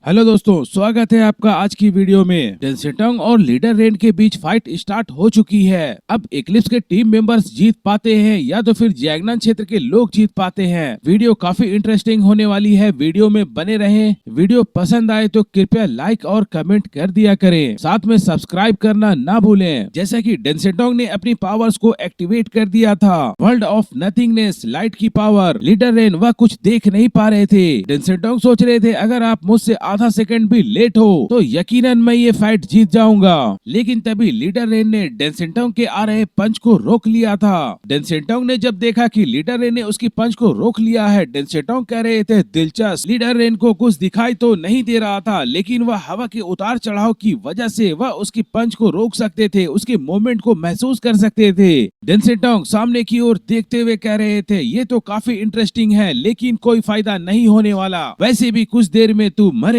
Hello दोस्तों, स्वागत है आपका आज की वीडियो में। डेंसेटोंग और लीडर रेन के बीच फाइट स्टार्ट हो चुकी है। अब इक्लिप्स के टीम मेंबर्स जीत पाते हैं या तो फिर जियांगनान क्षेत्र के लोग जीत पाते हैं। वीडियो काफी इंटरेस्टिंग होने वाली है, वीडियो में बने रहें। वीडियो पसंद आए तो कृपया लाइक और कमेंट कर दिया करें, साथ में सब्सक्राइब करना ना भूलें। जैसा कि डेंसेटोंग ने अपनी पावर्स को एक्टिवेट कर दिया था, वर्ल्ड ऑफ नथिंगनेस, लाइट की पावर। लीडर रेन वह कुछ देख नहीं पा रहे थे। डेंसेटोंग सोच रहे थे अगर आप मुझसे आधा सेकंड भी लेट हो तो यकीनन मैं ये फाइट जीत जाऊंगा, लेकिन तभी लीडर रेन ने डेंसेटोंग के आ रहे पंच को रोक लिया था। डेंसेटोंग ने जब देखा कि लीडर रेन ने उसकी पंच को रोक लिया है, डेंसेटोंग कह रहे थे दिलचस्प। लीडर रेन को कुछ दिखाई तो नहीं दे रहा था, लेकिन वह हवा के उतार चढ़ाव की वजह से वह उसकी पंच को रोक सकते थे, उसके मूवमेंट को महसूस कर सकते थे। डेंसेटोंग सामने की ओर देखते हुए कह रहे थे ये तो काफी इंटरेस्टिंग है, लेकिन कोई फायदा नहीं होने वाला, वैसे भी कुछ देर में तू मरेगा।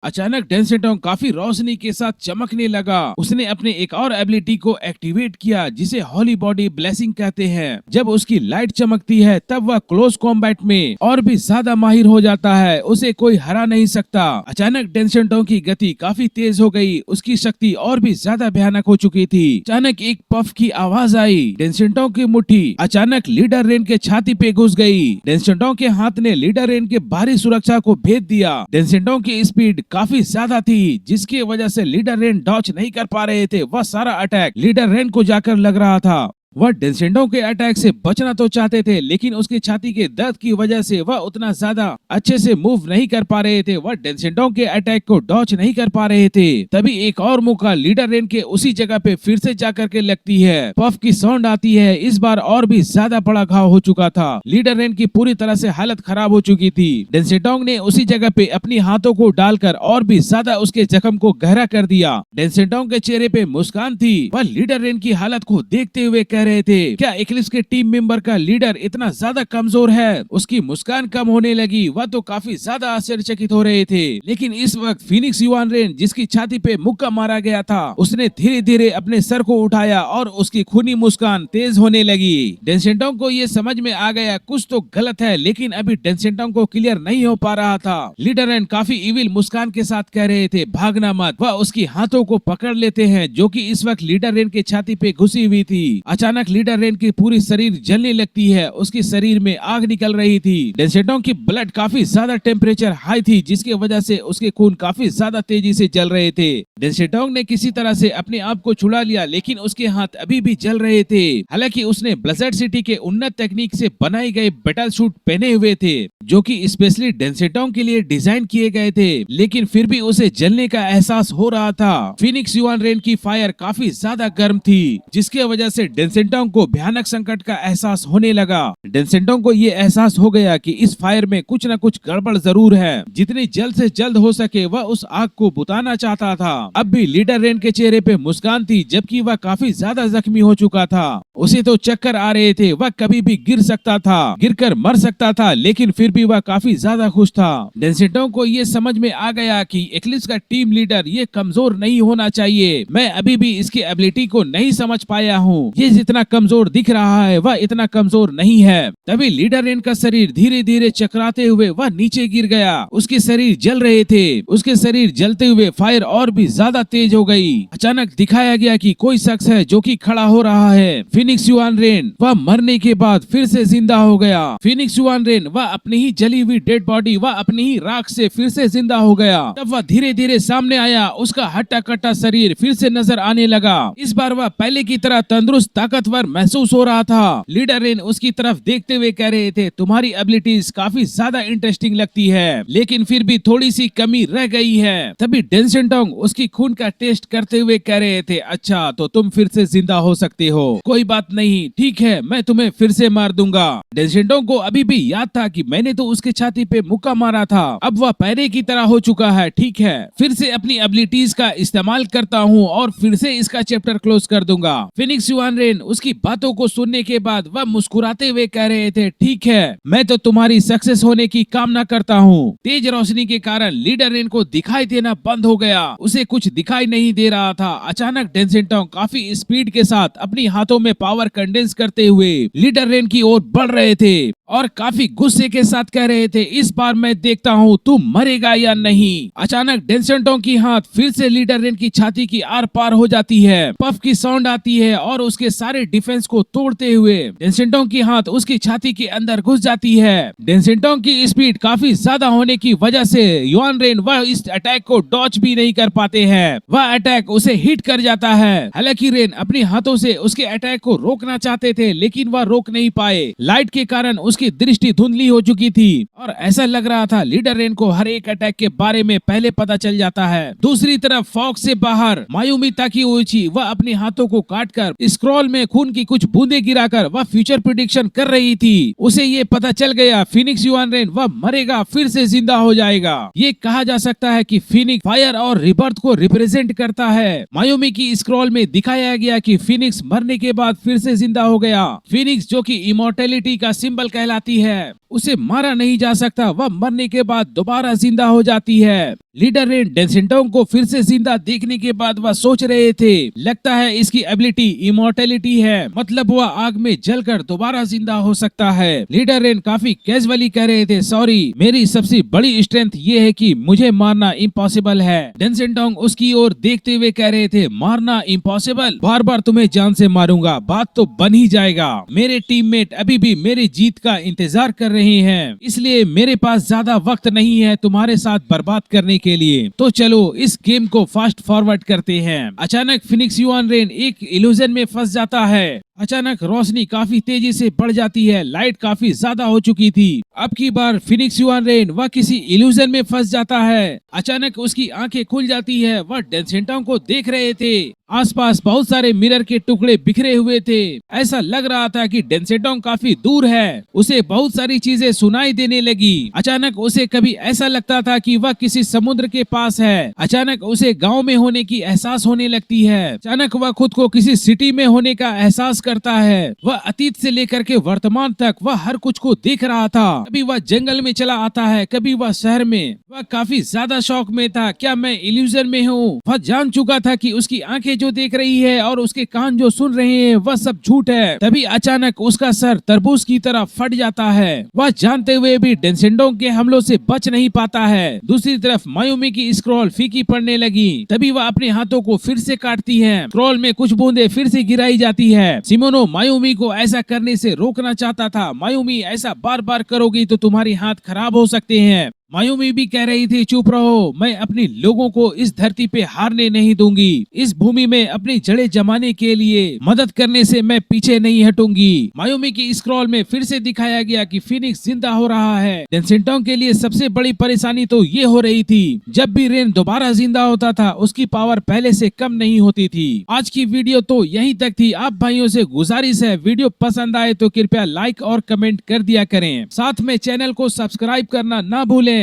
अचानक डेंसेटोंग काफी रोशनी के साथ चमकने लगा। उसने अपने एक और एबिलिटी को एक्टिवेट किया जिसे हॉली बॉडी ब्लेसिंग कहते हैं। जब उसकी लाइट चमकती है तब वह क्लोज कॉम्बैट में और भी ज्यादा माहिर हो जाता है, उसे कोई हरा नहीं सकता। अचानक डेंसेटोंग की गति काफी तेज हो गई, उसकी शक्ति और भी ज्यादा भयानक हो चुकी थी। अचानक एक पफ की आवाज आई, डेंसेटोंग की मुट्ठी अचानक लीडर रेन के छाती पे घुस गई। डेंसेटोंग के हाथ ने लीडर रेन के बाहरी सुरक्षा को भेद दिया। डेंसेटोंग की स्पीड काफी ज्यादा थी, जिसकी वजह से लीडर रेन डॉच नहीं कर पा रहे थे। वह सारा अटैक लीडर रेन को जाकर लग रहा था। वह डेंसेटोंग के अटैक से बचना तो चाहते थे, लेकिन उसकी छाती के दर्द की वजह से वह उतना ज्यादा अच्छे से मूव नहीं कर पा रहे थे। वह डेंसेटोंग के अटैक को डॉच नहीं कर पा रहे थे। तभी एक और मौका लीडर रेन के उसी जगह पे फिर से जाकर के लगती है। पफ की साउंड आती है, इस बार और भी ज्यादा बड़ा घाव हो चुका था। लीडर रेन की पूरी तरह से हालत खराब हो चुकी थी। डेंसेटोंग ने उसी जगह पे अपनी हाथों को डालकर और भी ज्यादा उसके जख्म को गहरा कर दिया। डेंसेटोंग के चेहरे पे मुस्कान थी। वह लीडर रेन की हालत को देखते हुए कह रहे थे क्या इक्लिप्स के टीम मेंबर का लीडर इतना ज्यादा कमजोर है। उसकी मुस्कान कम होने लगी, वह तो काफी ज्यादा आश्चर्यचकित हो रहे थे। लेकिन इस वक्त फीनिक्स युआन रेन, जिसकी छाती पे मुक्का मारा गया था, उसने धीरे धीरे अपने सर को उठाया और उसकी खूनी मुस्कान तेज होने लगी। डेंसेटोंग को ये समझ में आ गया कुछ तो गलत है, लेकिन अभी डेंसेटोंग को क्लियर नहीं हो पा रहा था। लीडर रेन काफी इविल मुस्कान के साथ कह रहे थे भागना मत। वह उसकी हाथों को पकड़ लेते हैं, जो कि इस वक्त लीडर रेन के छाती पे घुसी हुई थी। अचानक लीडर रेन की पूरी शरीर जलने लगती है, उसकी शरीर में आग निकल रही थी। डेंसेटोंग की ब्लड काफी ज्यादा टेम्परेचर हाई थी, जिसकी वजह से उसके खून काफी ज्यादा तेजी से जल रहे थे। डेंसेटोंग ने किसी तरह से अपने आप को छुड़ा लिया, लेकिन उसके हाथ अभी भी जल रहे थे। हालांकि उसने ब्लजर्ड सिटी के उन्नत तकनीक से बनाए गए बैटल सूट पहने हुए थे, जो कि स्पेशली डेंसेटोंग के लिए डिजाइन किए गए थे, लेकिन फिर भी उसे जलने का एहसास हो रहा था। फीनिक्स युआन रेन की फायर काफी ज्यादा गर्म थी, जिसकी वजह से डेंसेटोंग को भयानक संकट का एहसास होने लगा। डेंसेटोंग को ये एहसास हो गया कि इस फायर में कुछ न कुछ गड़बड़ जरूर है। जितनी जल्द से जल्द हो सके वह उस आग को बुताना चाहता था। अब भी लीडर रेन के चेहरे पे मुस्कान थी, जबकि वह काफी ज्यादा जख्मी हो चुका था। उसे तो चक्कर आ रहे थे, वह कभी भी गिर सकता था, गिरकर मर सकता था, लेकिन फिर भी वह काफी ज्यादा खुश था। डेंसेटोंग को ये समझ में आ गया कि इक्लिप्स का टीम लीडर ये कमजोर नहीं होना चाहिए। मैं अभी भी इसकी एबिलिटी को नहीं समझ पाया हूँ। ये जितना कमजोर दिख रहा है वह इतना कमजोर नहीं है। तभी लीडर रेन का शरीर धीरे धीरे चकराते हुए वह नीचे गिर गया। उसके शरीर जल रहे थे। उसके शरीर जलते हुए फायर और भी ज्यादा तेज हो गई। अचानक दिखाया गया कि कोई शख्स है जो कि खड़ा हो रहा है। फीनिक्स युआन रेन, वह मरने के बाद फिर से जिंदा हो गया। फीनिक्स युआन रेन, वह अपनी ही जली हुई डेड बॉडी, वह अपनी ही राख से फिर से जिंदा हो गया। तब वह धीरे धीरे सामने आया। उसका हट्टा कट्टा शरीर फिर से नजर आने लगा। इस बार वह पहले की तरह तंदुरुस्त ताकतवर महसूस हो रहा था। लीडर रेन उसकी तरफ देखते हुए कह रहे थे तुम्हारी एबिलिटीज काफी ज्यादा इंटरेस्टिंग लगती है, लेकिन फिर भी थोड़ी सी कमी रह गई है। तभी डेंसेटोंग उसकी खून का टेस्ट करते हुए कह रहे थे अच्छा, तो तुम फिर से जिंदा हो सकते हो, कोई बात नहीं, ठीक है, मैं तुम्हें फिर से मार दूंगा। डेंसेटोंग को अभी भी याद था कि मैंने तो उसके छाती पे मुक्का मारा था। अब वह पहले की तरह हो चुका है। ठीक है, फिर से अपनी एबिलिटीज का इस्तेमाल करता हूँ और फिर से इसका चैप्टर क्लोज कर दूंगा। फीनिक्स युआन रेन उसकी बातों को सुनने के बाद वह मुस्कुराते हुए कह रहे थे ठीक है, मैं तो तुम्हारी सक्सेस होने की कामना करता हूँ। तेज रोशनी के कारण लीडर रेन को दिखाई देना बंद हो गया। उसे कुछ दिखाई नहीं दे रहा था। अचानक डेंसेटोंग काफी स्पीड के साथ अपनी हाथों में पावर कंडेंस करते हुए लीडर रेन की ओर बढ़ रहे थे। और काफी गुस्से के साथ कह रहे थे, इस बार मैं देखता हूँ तू मरेगा या नहीं। अचानक डेंसेटोंग की हाथ फिर से लीडर रेन की छाती की आर पार हो जाती है। पफ की साउंड आती है और उसके सारे डिफेंस को तोड़ते हुए डेंसेटोंग की हाथ उसकी छाती के अंदर घुस जाती है। डेंसेटोंग की स्पीड काफी ज्यादा होने की वजह से युआन रेन वह इस अटैक को डॉच भी नहीं कर पाते हैं। वह अटैक उसे हिट कर जाता है। हालांकि रेन अपने हाथों से उसके अटैक को रोकना चाहते थे, लेकिन वह रोक नहीं पाए। लाइट के कारण उसकी दृष्टि धुंधली हो चुकी थी और ऐसा लग रहा था लीडर रेन को हर एक अटैक के बारे में पहले पता चल जाता है। दूसरी तरफ फॉक्स से बाहर मायूमी ताकिउची वह अपने हाथों को काटकर स्क्रॉल में खून की कुछ बूंदे गिराकर वह फ्यूचर प्रेडिक्शन कर रही थी। उसे ये पता चल गया फीनिक्स युआन रेन वह मरेगा फिर से जिंदा हो जाएगा। ये कहा जा सकता है कि फीनिक्स फायर और रिबर्थ को रिप्रेजेंट करता है। मायूमी की स्क्रॉल में दिखाया गया कि फीनिक्स मरने के बाद फिर से जिंदा हो गया। फीनिक्स जो कि इमोर्टेलिटी का सिंबल कहलाती है, उसे मारा नहीं जा सकता, वह मरने के बाद दोबारा जिंदा हो जाती है। लीडर रेन डेंसेटोंग को फिर से जिंदा देखने के बाद वह सोच रहे थे, लगता है इसकी एबिलिटी इमोर्टेलिटी है, मतलब वह आग में जलकर दोबारा जिंदा हो सकता है। लीडर रेन काफी कैजुअली कह रहे थे, सॉरी मेरी सबसे बड़ी स्ट्रेंथ ये है कि मुझे मारना इम्पॉसिबल है। डेंसेटोंग उसकी ओर देखते हुए कह रहे थे, मारना इम्पॉसिबल, बार बार तुम्हें जान से मारूंगा, बात तो बन ही जाएगा। मेरे टीममेट अभी भी मेरी जीत का इंतजार कर रहे हैं, इसलिए मेरे पास ज्यादा वक्त नहीं है तुम्हारे साथ बर्बाद करने के लिए, तो चलो इस गेम को फास्ट फॉरवर्ड करते हैं। अचानक फिनिक्स युआन रेन एक इल्यूजन में फंस जाता है। अचानक रोशनी काफी तेजी से बढ़ जाती है, लाइट काफी ज्यादा हो चुकी थी। अब की बार फिनिक्स युआन रेन वह किसी इल्यूजन में फंस जाता है। अचानक उसकी आंखें खुल जाती है, वह डेंसेटोंग को देख रहे थे। आसपास बहुत सारे मिरर के टुकड़े बिखरे हुए थे। ऐसा लग रहा था कि डेंसेटोंग काफी दूर है। उसे बहुत सारी चीजें सुनाई देने लगी। अचानक उसे कभी ऐसा लगता था कि वह किसी समुद्र के पास है। अचानक उसे गांव में होने की एहसास होने लगती है। अचानक वह खुद को किसी सिटी में होने का एहसास करता है। वह अतीत से लेकर के वर्तमान तक वह हर कुछ को देख रहा था। कभी वह जंगल में चला आता है, कभी वह शहर में। वह काफी ज्यादा शौक में था, क्या मैं इल्यूजन में हूँ? वह जान चुका था कि उसकी आंखें जो देख रही है और उसके कान जो सुन रहे हैं वह सब झूठ है। तभी अचानक उसका सर तरबूज की तरह फट जाता है। वह जानते हुए भी डेंसेटोंग के हमलों से बच नहीं पाता है। दूसरी तरफ मायूमी की स्क्रॉल फीकी पड़ने लगी। तभी वह अपने हाथों को फिर से काटती है। स्क्रॉल में कुछ बूंदे फिर से गिराई जाती है। सिमोनो मायूमी को ऐसा करने से रोकना चाहता था। मायूमी, ऐसा बार बार करोगी तो तुम्हारे हाथ खराब हो सकते हैं। मायूमी भी कह रही थी, चुप रहो, मैं अपने लोगों को इस धरती पे हारने नहीं दूंगी। इस भूमि में अपनी जड़ें जमाने के लिए मदद करने से मैं पीछे नहीं हटूंगी। मायूमी की स्क्रॉल में फिर से दिखाया गया कि फिनिक्स जिंदा हो रहा है। डेंसेटोंग के लिए सबसे बड़ी परेशानी तो ये हो रही थी, जब भी रेन दोबारा जिंदा होता था उसकी पावर पहले से कम नहीं होती थी। आज की वीडियो तो यहीं तक थी। आप भाइयों से गुजारिश है, वीडियो पसंद आए तो कृपया लाइक और कमेंट कर दिया करें। साथ में चैनल को सब्सक्राइब करना ना भूलें।